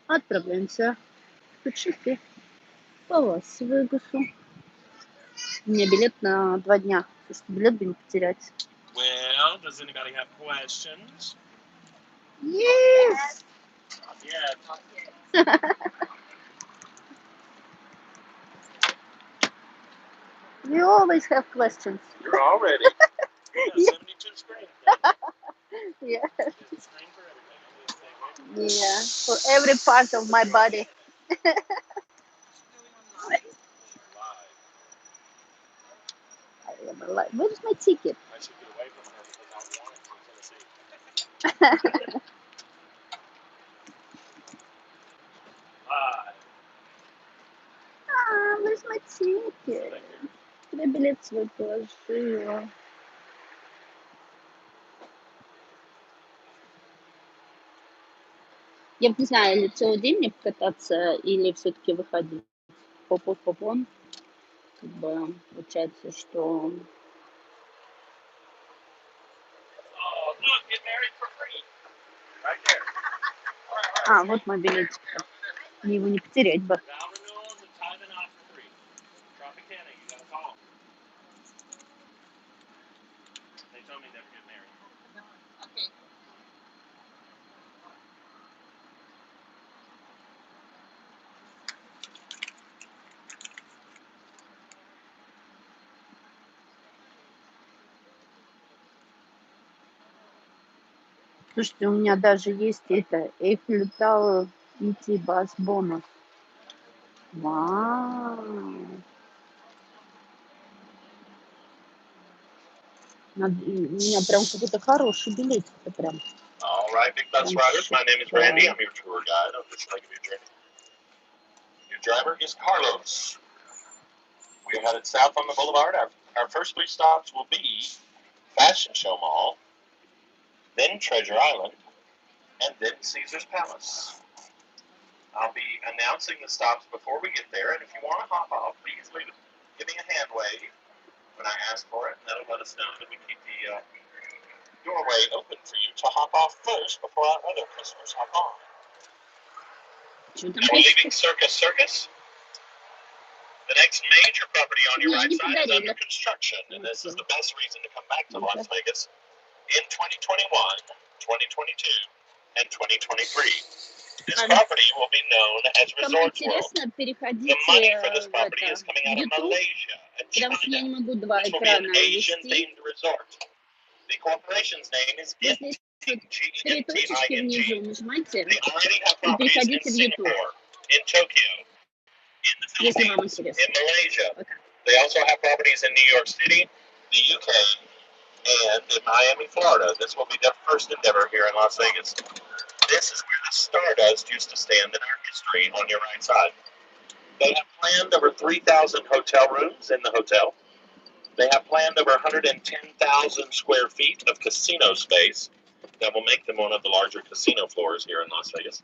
Отправляемся в путешествие по Лас-Вегасу. У меня билет на 2 дня. Слушай, билет бы не потерять. Well, does anybody have questions? Yes! Yeah. We always have questions. You're all ready. You got Yeah. 72 screens. Yeah. There's a screen for everything. Yeah. For every part of my body. I am alive. Where's my ticket? I should get away from her because I want it from Tennessee. Live. Where's my ticket? Куда билет свой положила? Я не знаю, или целый день мне покататься, или все-таки выходить. Попон. Как бы получается, что... Oh, look, get married for free. Right there. Вот мой билетик. Мне его не потерять бы. Vow renewals and tithing off for free. Tropicana, you got a call. They told me never get married. Okay. Слушайте, у меня даже есть это Eiffel Tower ET Bus бонус. Вау! У меня прям какой-то хороший билетик. Прям. All right, Big Bus Riders. My name is Randy. I'm your tour guide on this leg of your journey. Your driver is Carlos. We are headed south on the boulevard. Our first 3 stops will be Fashion Show Mall, then Treasure Island, and then Caesar's Palace. I'll be announcing the stops before we get there, and if you want to hop off, please give me a hand wave when I ask for it, and that'll let us know that we keep the doorway open for you to hop off first before our other customers hop on. We're leaving Circus. The next major property on your right side is under construction, and this is the best reason to come back to Las Vegas in 2021, 2022, and 2023. This property will be known as Resorts World. The money for this property is coming out of Malaysia and China. This will be an Asian-themed resort. The corporation's name is Genting, Genting. They already have properties in Singapore, in Tokyo, in the Philippines, in Malaysia. They also have properties in New York City, the UK, and in Miami, Florida. This will be their first endeavor here in Las Vegas. This is where the Stardust used to stand in our history on your right side. They have planned over 3,000 hotel rooms in the hotel. They have planned over 110,000 square feet of casino space that will make them one of the larger casino floors here in Las Vegas.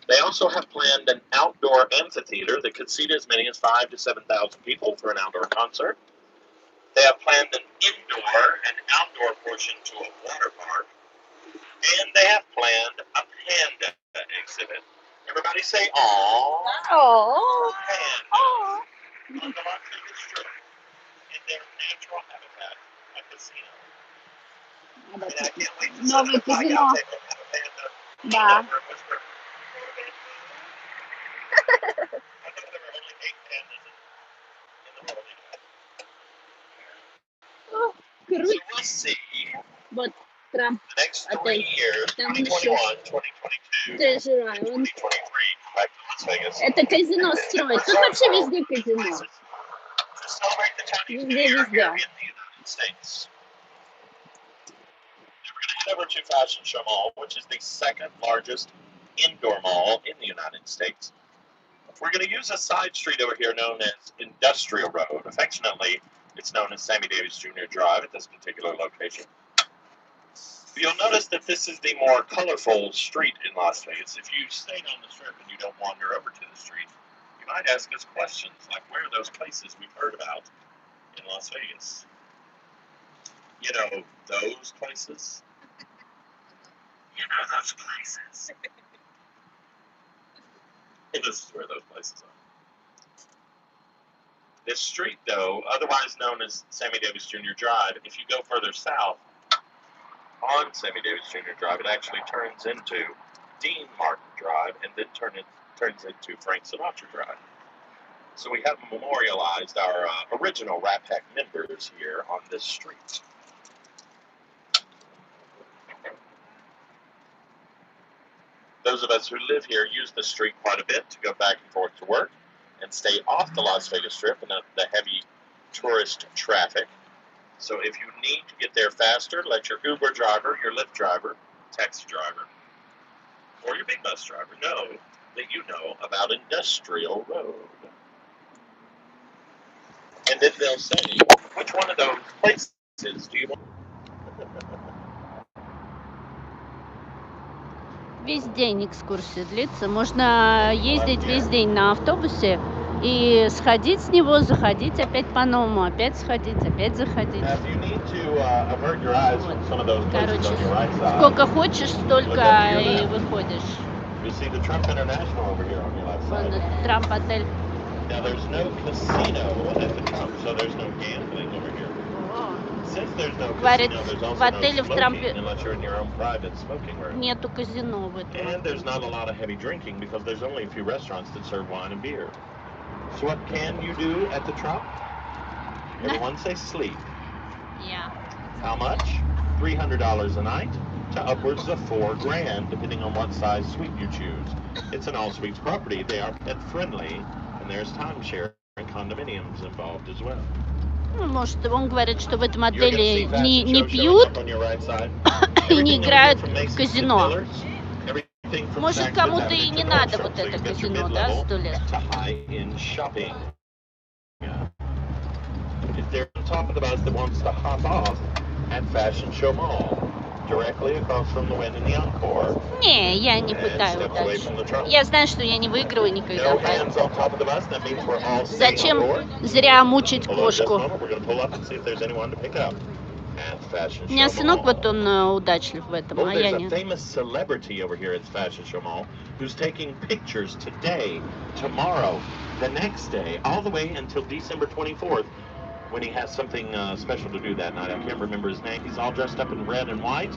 They also have planned an outdoor amphitheater that could seat as many as 5,000 to 7,000 people for an outdoor concert. They have planned an indoor and outdoor portion to a water park. And they have planned a panda exhibit. Everybody say, "Aww." Aww. Panda. On the Las Vegas Strip. In their natural habitat, a casino. And I can't wait to set up a blackout tape and have a panda. Да. I know there are only 8 pandas in the world. Oh, So we'll see. Вот Трамп The next 3 years, Там 2021, 2022, Treasure Island. 2023, back to Las Vegas. Это казино строят. Тут вообще везде казино. To celebrate the Chinese New Везде, Year везде. here in the United States. Then we're going to head over to Fashion Show Mall, which is the second largest indoor mall in the United States. We're going to use a side street over here known as Industrial Road. Affectionately, it's known as Sammy Davis Jr. Drive at this particular location. You'll notice that this is the more colorful street in Las Vegas. If you stayed on the strip and you don't wander over to the street, you might ask us questions like, where are those places we've heard about in Las Vegas? You know, those places? You know those places. And this is where those places are. This street, though, otherwise known as Sammy Davis Jr. Drive, if you go further south on Sammy Davis Jr. Drive, it actually turns into Dean Martin Drive and then turns into Frank Sinatra Drive. So we have memorialized our original Rat Pack members here on this street. Those of us who live here use the street quite a bit to go back and forth to work and stay off the Las Vegas Strip and the heavy tourist traffic. So if you need to get there faster, let your Uber driver, your Lyft driver, taxi driver, or your big bus driver know that you know about Industrial Road. And then they'll say, which one of those places do you want? Весь день экскурсия длится. Можно ездить весь день на автобусе и сходить с него, заходить опять по-новому, опять сходить, опять заходить. Вот. Короче, сколько хочешь, столько и выходишь. Вон Трамп-отель. Now there's no casino at the Trump, so there's no gambling over here. Since there's no casino, there's also no smoking unless you're in your own private smoking room. Нету казино в этом. And there's not a lot of heavy drinking because there's only a few restaurants that serve wine and beer. So what can you do at the Trump? Everyone say sleep. Yeah. How much? $300 a night to upwards of $4,000, depending on what size suite you choose. It's an all-suites property. They are pet-friendly. There's timeshare and condominiums involved as well. Ну, может, он говорит, что в этом отеле не пьют и не играют в казино. Может, кому-то и не надо вот это казино, да, 100 лет. If they're on top of the bus that wants to hop off at Fashion Show Mall, directly across from the Wynn and the Encore. Не, я не пытаю удачу. Я знаю, что я не выиграю никогда. Зачем зря мучить кошку? У меня сынок, вот он удачлив в этом, а я нет. When he has something special to do that night. I can't remember his name. He's all dressed up in red and white.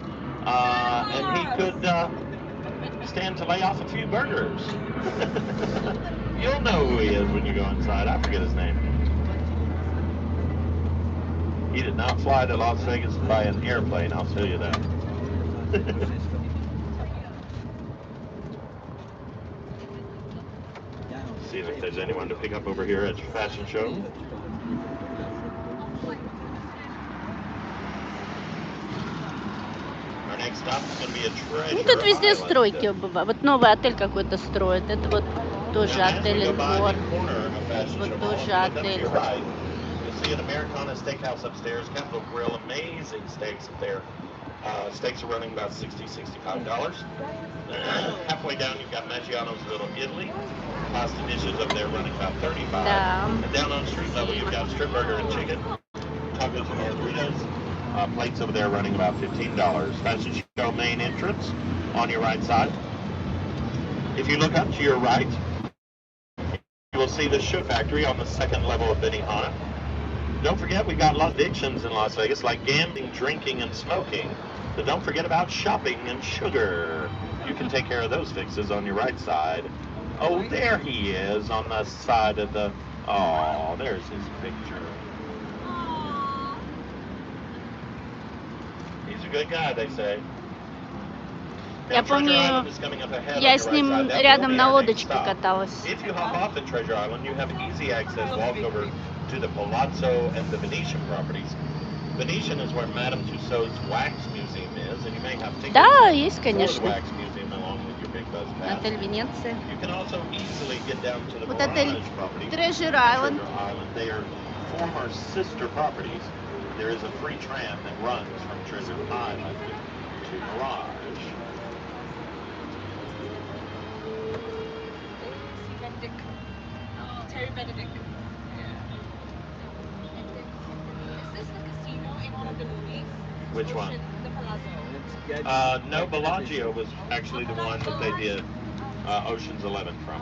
And he could stand to lay off a few burgers. You'll know who he is when you go inside. I forget his name. He did not fly to Las Vegas by an airplane, I'll tell you that. See if there's anyone to pick up over here at your fashion show. Ну, тут везде стройки бывают. Вот новый отель какой-то строят. Это вот тоже отель Эльбор. Вот тоже отель. Steaks are running about $60–65. Halfway down, you've got Maggiano's Little Italy. Pasta dishes up there running about $35. And down on street level, you've got strip burger and chicken, tacos and margaritas. Plates over there running about $15. Fashion Show main entrance on your right side. If you look up to your right, you will see the Shoe Factory on the second level of Benihana. Don't forget, we've got a lot of addictions in Las Vegas, like gambling, drinking, and smoking. But don't forget about shopping and sugar. You can take care of those fixes on your right side. Oh, there he is on the side of the... Oh, there's his picture. He's a good guy, they say. Я помню, я с ним рядом на лодочке каталась. If you hop off at Treasure Island, you have easy access walk over to the Palazzo and the Venetian properties. Venetian is where Madame Tussauds Wax Museum is, and you may have tickets Да, есть, to конечно. the Wax Museum along with your Big Buzz Pass. Отель Венеция. You can also easily get down to the Вот Mirage отель properties. Treasure Island. They are former sister properties. There is a free tram that runs from Treasure Island to Mirage. Terry Benedict. Is this the casino in one of the movies? Which one? The Palazzo. No, Bellagio was actually the one that they did Ocean's 11 from.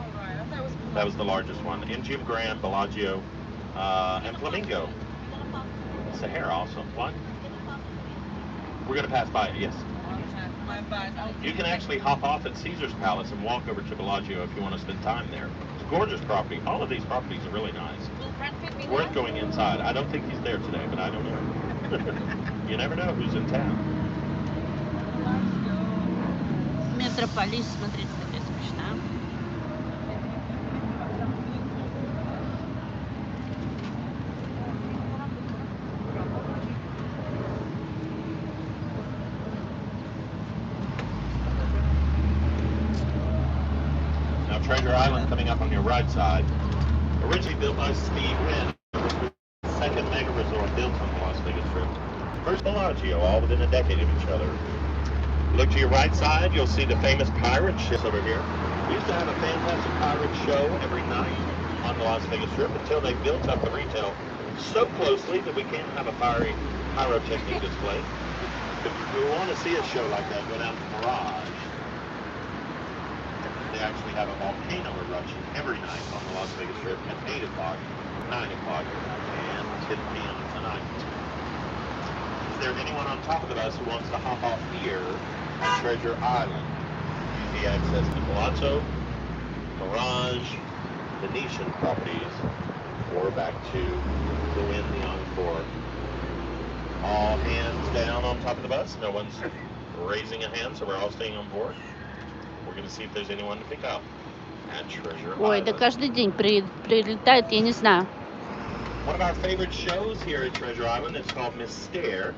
That was the largest one. MGM Grand, Bellagio, and Flamingo. Sahara also. What? We're going to pass by it, yes. You can actually hop off at Caesar's Palace and walk over to Bellagio if you want to spend time there. It's a gorgeous property. All of these properties are really nice. It's worth going inside. I don't think he's there today, but I don't know. You never know who's in town. Метрополис, смотрите, такая смешная. Now Treasure Island coming up on your right side. Originally built by Steve Wynn, second mega resort built on the Las Vegas Strip. First Bellagio, all within a decade of each other. Look to your right side, you'll see the famous pirate ships over here. We used to have a fantastic pirate show every night on the Las Vegas Strip until they built up the retail so closely that we can't have a pyrotechnic display. If you want to see a show like that, go down to Mirage. They actually have a volcano eruption every night on the Las Vegas Strip at 8 o'clock, 9 o'clock, and 10 p.m. tonight. Is there anyone on top of the bus who wants to hop off here at Treasure Island? Easy access to Palazzo, Mirage, Venetian properties, or back to the Wynn, the Encore. All hands down on top of the bus. No one's raising a hand, so we're all staying on board. We're going to see if there's anyone to pick up at Treasure Ой, Island. да каждый день прилетает, я не знаю. One of our favorite shows here at Treasure Island is called Mystère.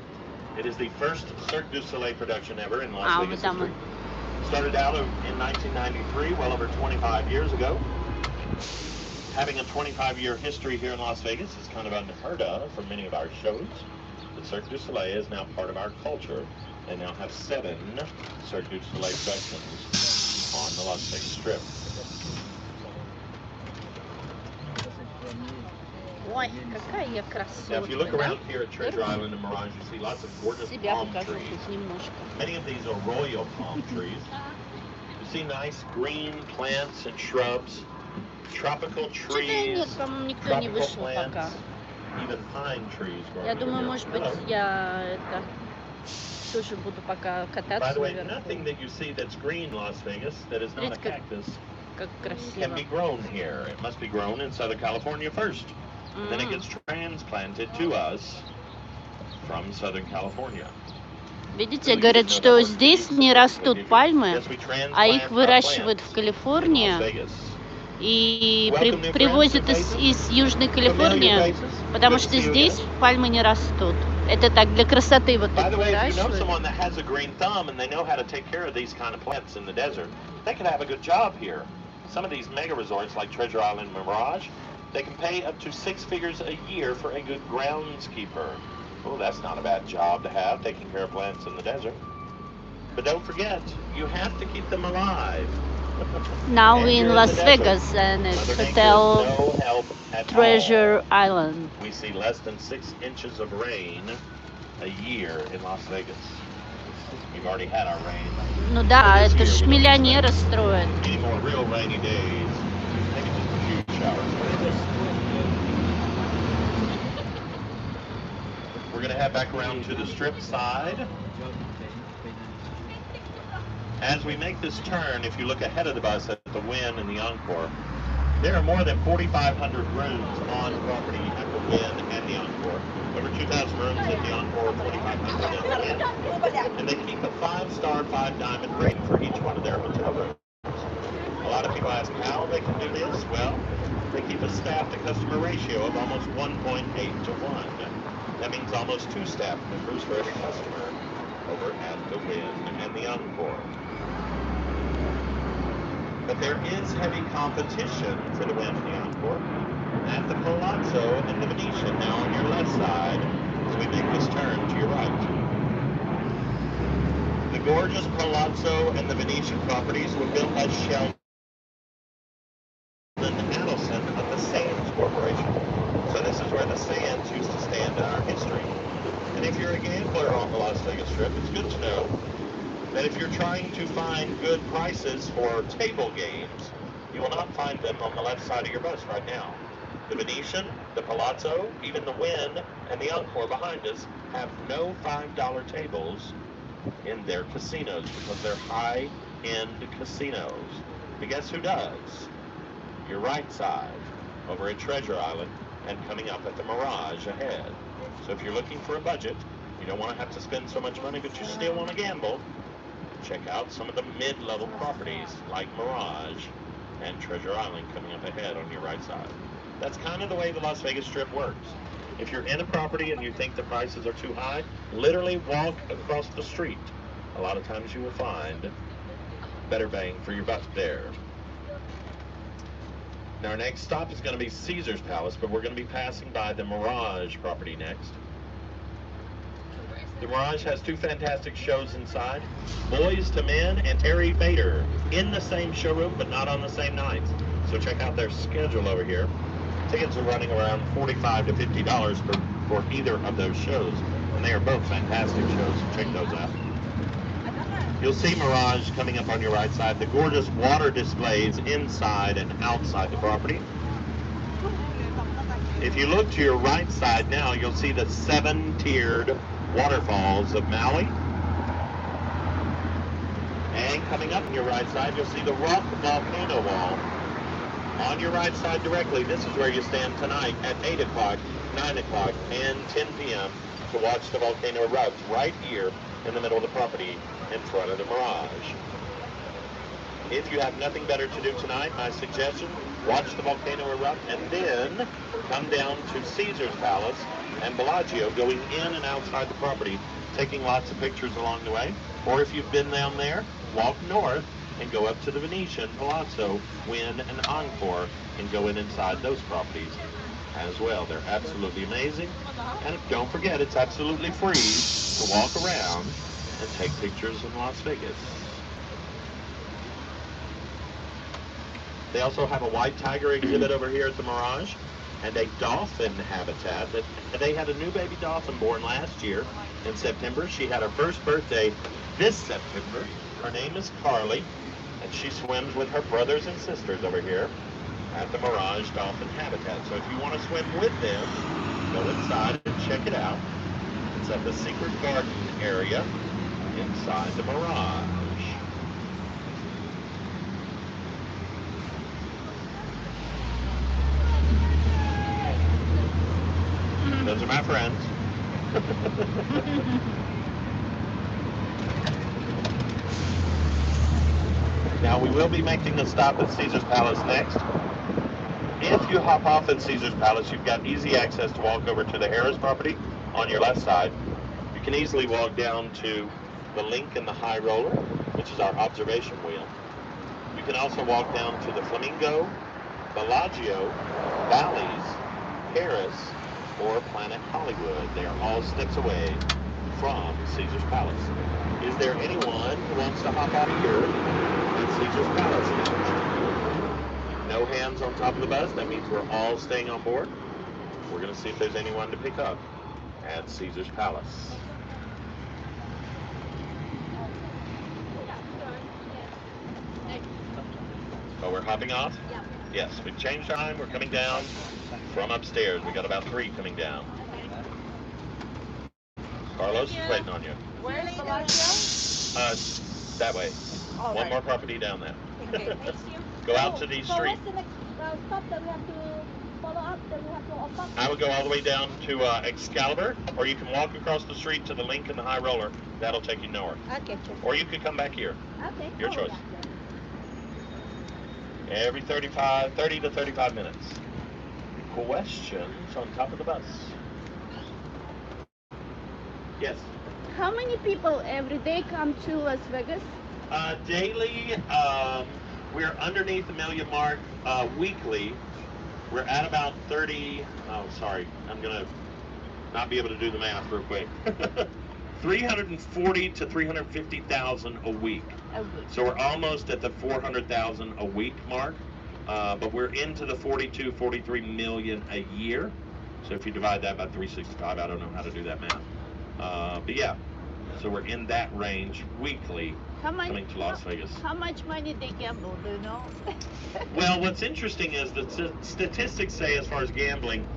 It is the first Cirque du Soleil production ever in Las Vegas вот там history. Started out in 1993, well over 25 years ago. Having a 25-year history here in Las Vegas is kind of unheard of for many of our shows. The Cirque du Soleil is now part of our culture. They now have 7 Cirque du Soleil productions on the Las Vegas Strip. Ой, какая я Now, if you look красотка, да? around here at Treasure Island and Mirage, you see lots of gorgeous Себя palm покажу trees. тут немножко. Many of these are royal palm trees. You see nice green plants and shrubs, tropical Что-то trees, нет, по-моему, никто не tropical вышел пока. plants, even pine trees growing Я over думаю, here. может быть, Hello. я тоже буду пока By кататься the way, наверху. nothing that you see that's green in Las Vegas that is not a Смотрите, cactus как can красиво. be grown here. It must be grown in Southern California first. Then it М. gets transplanted to us from Southern California. Видите, говорят, что здесь не растут пальмы, Yes, we а их transplant our выращивают plants в in Las Калифорнии Vegas. и Welcome, new привозят friends. из Южной Familiar Калифорнии, faces. потому Good to что see you здесь again. пальмы не растут. Это так, для красоты вот By так the way, if you know выращивают. someone that has a green thumb and they know how to take care of these kind of plants in the desert, they could have a good job here. Some of these mega resorts like Treasure Island Mirage, they can pay up to 6 figures a year for a good groundskeeper. Oh, that's not a bad job to have, taking care of plants in the desert. But don't forget, you have to keep them alive. Now And we you're in in Las the desert. Vegas and it's Mother Nature is Hotel no help at Treasure all. Island. We see less than 6 inches of rain a year in Las Vegas. We've already had our rain. Ну да, This это year ж we don't миллионеры expect строят. any more real rainy days. Maybe just a few showers. We're going to head back around to the strip side. As we make this turn, if you look ahead of the bus at the Wynn and the Encore, there are more than 4,500 rooms on property at the Wynn and the Encore. Over 2,000 rooms at the Encore, 4,500 at the Wynn. And they keep a 5-star, 5-diamond rating for each one of their hotel rooms. A lot of people ask how they can do this. Well, they keep a staff-to-customer ratio of almost 1.8 to 1. That means almost 2 staff members for every customer over at the Wynn and the Encore. But there is heavy competition for the Wynn and the Encore at the Palazzo and the Venetian, now on your left side, as we make this turn to your right. The gorgeous Palazzo and the Venetian properties were built by Sheldon Adelson of the Sands Corporation. So this is where the Sands used to stand in our history. And if you're a gambler on the Las Vegas Strip, it's good to know that if you're trying to find good prices for table games, You will not find them on the left side of your bus right now. The Venetian, the Palazzo, even the Wynn, and the Encore behind us have no $5 tables in their casinos because they're high-end casinos. But guess who does? Your right side, over at Treasure Island, and coming up at the Mirage ahead. So if you're looking for a budget, you don't want to have to spend so much money, but you still want to gamble, check out some of the mid-level properties like Mirage and Treasure Island coming up ahead on your right side. That's kind of the way the Las Vegas Strip works. If you're in a property and you think the prices are too high, literally walk across the street. A lot of times you will find better bang for your buck there. Now our next stop is going to be Caesar's Palace, but we're going to be passing by the Mirage property next. The Mirage has two fantastic shows inside. Boys to Men and Terry Bader in the same showroom, but not on the same nights. So check out their schedule over here. Tickets are running around $45 to $50 for either of those shows, and they are both fantastic shows, so check those out. You'll see Mirage coming up on your right side, the gorgeous water displays inside and outside the property. If you look to your right side now, you'll see the 7-tiered waterfalls of Maui. And coming up on your right side, you'll see the Rock Volcano Wall. On your right side directly, this is where you stand tonight at 8 o'clock, 9 o'clock, and 10 p.m. to watch the volcano erupt right here in the middle of the property in front of the Mirage. If you have nothing better to do tonight, my suggestion, watch the volcano erupt and then come down to Caesar's Palace and Bellagio, going in and outside the property, taking lots of pictures along the way. Or if you've been down there, walk north and go up to the Venetian, Palazzo, Wynn, and Encore, and go inside those properties as well. They're absolutely amazing. And don't forget, it's absolutely free to walk around and take pictures in Las Vegas. They also have a white tiger exhibit over here at the Mirage, and a dolphin habitat. They had a new baby dolphin born last year in September. She had her first birthday this September. Her name is Carly, and she swims with her brothers and sisters over here at the Mirage Dolphin Habitat. So if you want to swim with them, go inside and check it out. It's at the Secret Garden area inside the Mirage. Those are my friends. Now we will be making a stop at Caesar's Palace next. If you hop off at Caesar's Palace, you've got easy access to walk over to the Harrah's property on your left side. You can easily walk down to the Link and the High Roller, which is our observation wheel. You can also walk down to the Flamingo, Bellagio, Bally's, Harrah's, or Planet Hollywood. They are all steps away from Caesar's Palace. Is there anyone who wants to hop out here at Caesar's Palace now? No hands on top of the bus. That means we're all staying on board. We're going to see if there's anyone to pick up at Caesar's Palace. Oh, we're hopping off? Yes, we've changed time. We're coming down from upstairs. We got about 3 coming down. Carlos is waiting on you. Where's Bellagio? That way. One more property down there. Okay, thank you. Go out to the street. What's the next stop that we have to follow up, that we have to walk up? I would go all the way down to Excalibur, or you can walk across the street to the Link and the High Roller. That'll take you north. Okay, sure. Or you could come back here. Okay. Your choice. Every 30 to 35 minutes. Questions on top of the bus? Yes? How many people every day come to Las Vegas? Daily, we're underneath the million mark. Weekly, we're at about 30. Oh, sorry. I'm going to not be able to do the math real quick. 340 to 350,000 a week. So we're almost at the 400,000 a week mark. But we're into the 42, 43 million a year. So if you divide that by 365, I don't know how to do that math. But yeah, so we're in that range weekly coming to Las Vegas. How much money they gamble, do you know? Well, what's interesting is that statistics say, as far as gambling,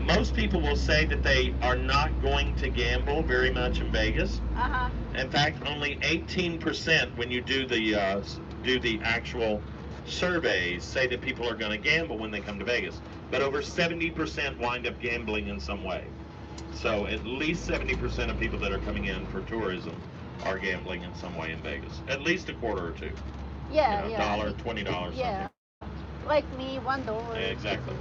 most people will say that they are not going to gamble very much in Vegas. Uh-huh. In fact, only 18% when you do the actual surveys say that people are going to gamble when they come to Vegas. But over 70% wind up gambling in some way. So at least 70% of people that are coming in for tourism are gambling in some way in Vegas. At least a quarter or two. Yeah, You know, yeah. $1, $20, Yeah. Like me, $1. Exactly.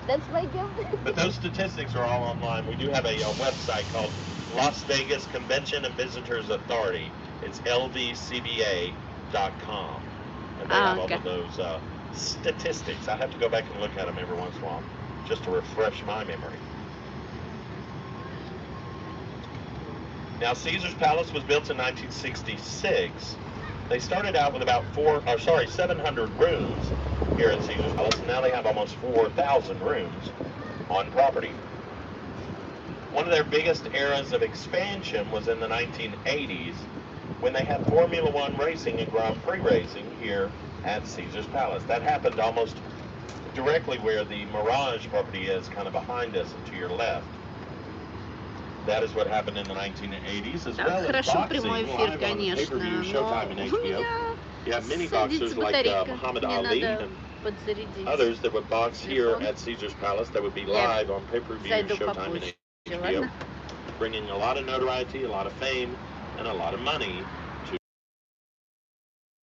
That's my gambling. But those statistics are all online. We do have a website called Las Vegas Convention and Visitors Authority. It's lvcba.com. And they have all Okay. of those statistics. I have to go back and look at them every once in a while just to refresh my memory. Now, Caesar's Palace was built in 1966. They started out with about 700 rooms here at Caesar's Palace, and now they have almost 4,000 rooms on property. One of their biggest eras of expansion was in the 1980s, when they had Formula One racing and Grand Prix racing here at Caesar's Palace. That happened almost directly where the Mirage property is, kind of behind us and to your left. That is what happened in the 1980s, as Так, well as хорошо, boxing прямой эфир, live on конечно, pay-per-view, но Showtime, and у HBO. меня You have many садится boxers like батарейка, Muhammad мне Ali надо and подзарядить. others that would box here Телефон. at Caesar's Palace that would be Я live on pay-per-view, зайду Showtime, and попозже, HBO, ладно? bringing a lot of notoriety, a lot of fame, and a lot of money